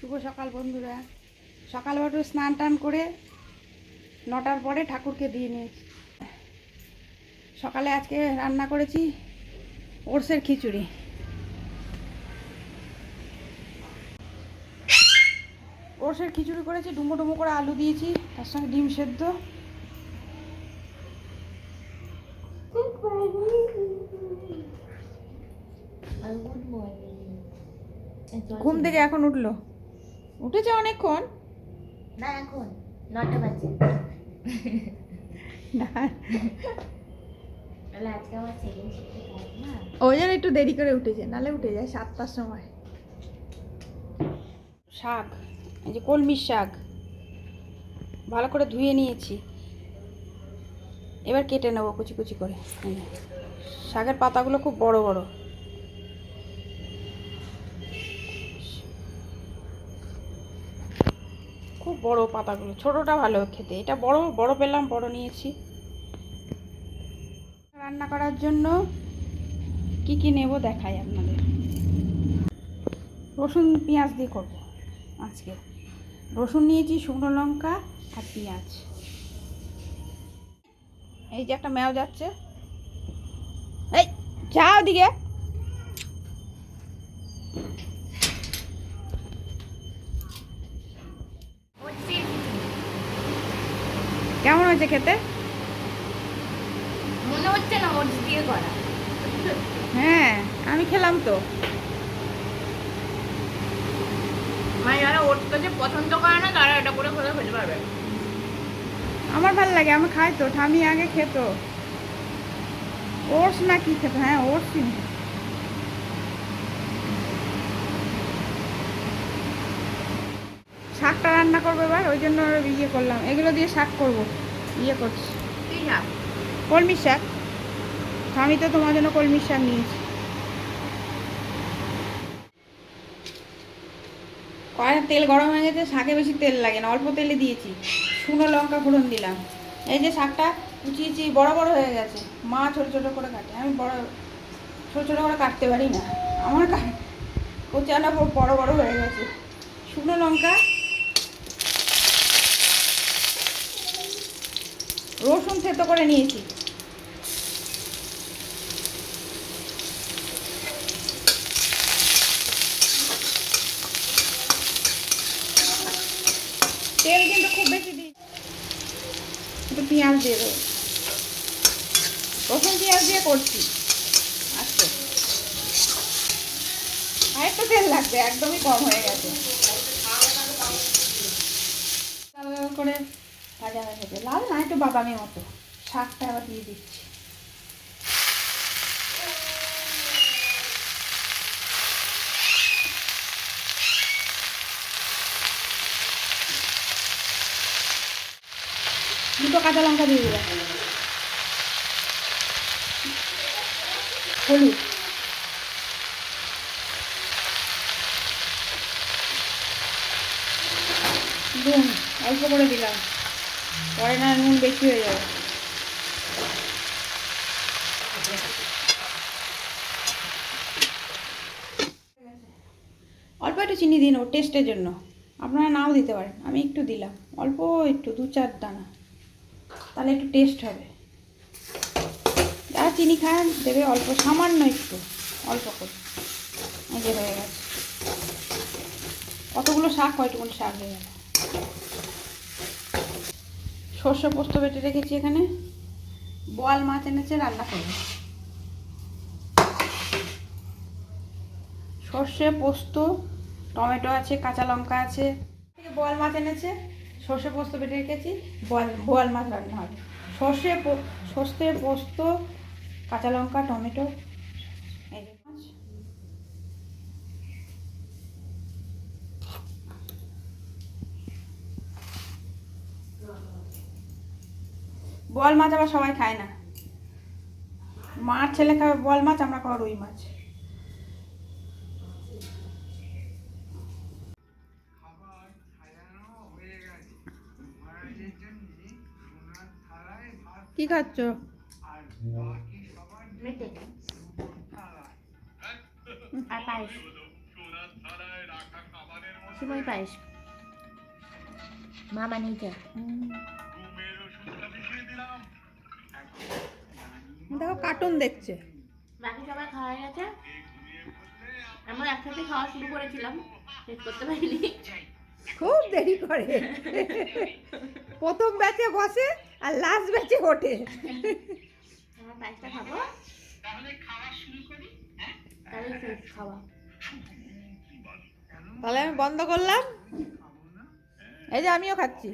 শুভ সকাল বন্ধুরা। সকালবেলা একটু স্নান টান করে 9টার পরে ঠাকুরকে দিয়ে নিয়েছি। সকালে আজকে রান্না করেছি ওটসের খিচুড়ি। ওটসের খিচুড়ি করেছি, ডুমো ডুমো করে আলু দিয়েছি, তার সঙ্গে ডিম সেদ্ধ। ঘুম থেকে এখন উঠলো, উঠেছে অনেকক্ষণ না, এখন 9টা বাজে। না, আজকে আমার সেকেন্ড শিফটে কাজ না, ওই জন্য একটু দেরি করে উঠেছে, নাহলে উঠে যায় 7টার সময়। শাক, এই যে কলমির শাক ভালো করে ধুয়ে নিয়েছি, এবার কেটে নেবো কুচি কুচি করে। শাকের পাতাগুলো খুব বড় বড়, খুব বড় পাতাগুলো, ছোটটা ভালো খেতে, এটা বড় বড় পেলাম, বড় নিয়েছি। রান্না করার জন্য কি কি নেব দেখাই আপনাদের। রসুন পেঁয়াজ দিয়ে করবো আজকে। রসুন নিয়েছি, শুকনো লঙ্কা আর পেঁয়াজ। এই যে একটা ম্যাও যাচ্ছে, এই যাও দিকে। কেমন হয়েছে খেতে? মনে হচ্ছে না ওটস দিয়ে করা। হ্যাঁ, আমি খেলাম তো। মানে যারা ওটস খেতে পছন্দ করে না তারা এটা করে খেলে খেতে পারবে। আমার ভালো লাগে, আমি খাই তো, ঠামি আগে খেত। ওটস না কি খেত? হ্যাঁ, ওটসই। শাকটা রান্না করবো এবার, ওই জন্য ইয়ে করলাম, এগুলো দিয়ে শাক করব। ইয়ে করছি কি শাক? কলমির শাক। আমি তো তোমার জন্য কলমির শাক নিয়েছি। কড়াইতে তেল গরম হয়ে গেছে, শাকে বেশি তেল লাগে না, অল্প তেলে দিয়েছি। শুকনো লঙ্কা ফোড়ন দিলাম। এই যে শাকটা কুচিয়েছি, বড় বড় হয়ে গেছে। মা ছোট ছোট করে কাটে, আমি বড় ছোট ছোট করে কাটতে পারি না, আমার কোচানো বড় বড় হয়ে গেছে। শুকনো লঙ্কা, রসুন থেতো করে নিয়েছি। তেল কিন্তু খুব বেশি দিই, একটু পেঁয়াজ দিয়ে দেবো। রসুন পেঁয়াজ দিয়ে করছি আজকে, আর একটু তেল লাগবে, একদমই কম হয়ে গেছে। লাল লাল করে ভাজা হয়ে গেছে, লাল না একটু বাদামি মতো। শাকটা আবার দিয়ে দিচ্ছি। দুটো কাঁচা লঙ্কা দিয়ে দিলাম, হলুদ, নুন অল্প করে দিলাম, পরে না নুন বেশি হয়ে যাবে। অল্প একটু চিনি দিন ও টেস্টের জন্য, আপনারা নাও দিতে পারেন, আমি একটু দিলাম, অল্প একটু 2-4 দানা, তাহলে একটু টেস্ট হবে। যারা চিনি খান দেবে অল্প, সামান্য একটু, অল্প করে। এই যে হয়ে গেছে, কতগুলো শাক, কয়টুকুনি শাক হয়ে গেল। সর্ষে পোস্ত বেটে রেখেছি এখানে, বোয়াল মাছ এনেছে, রান্না করবো। সর্ষে পোস্ত, টমেটো আছে, কাঁচা লঙ্কা আছে, বোয়াল মাছ এনেছে, সর্ষে পোস্ত বেটে রেখেছি, বোয়াল মাছ রান্না হবে। সর্ষে পোস্ত, কাঁচা লঙ্কা, টমেটো, এই যে মাছ। বোয়াল মাছ আবার সবাই খায় না, মার ছেলে খাবে বোয়াল মাছ, আমরা খাবো রুই মাছ। কি খাচ্ছ? আর পায়েস। সিমই পায়েস মা বানিয়েছে। দেখো কার্টুন দেখছে। বাকি সবাই খাওয়া হয়ে গেছে, আমরা একসাথে খাওয়া শুরু করেছিলাম, শেষ করতে পারিনি। খুব দেরি করে, প্রথম ব্যাচে বসে আর লাস্ট ব্যাচে ওঠে। আমরা পায়েসটা খাবো, তাহলে শেষ খাওয়া। তাহলে আমি বন্ধ করলাম, এই যে আমিও খাচ্ছি।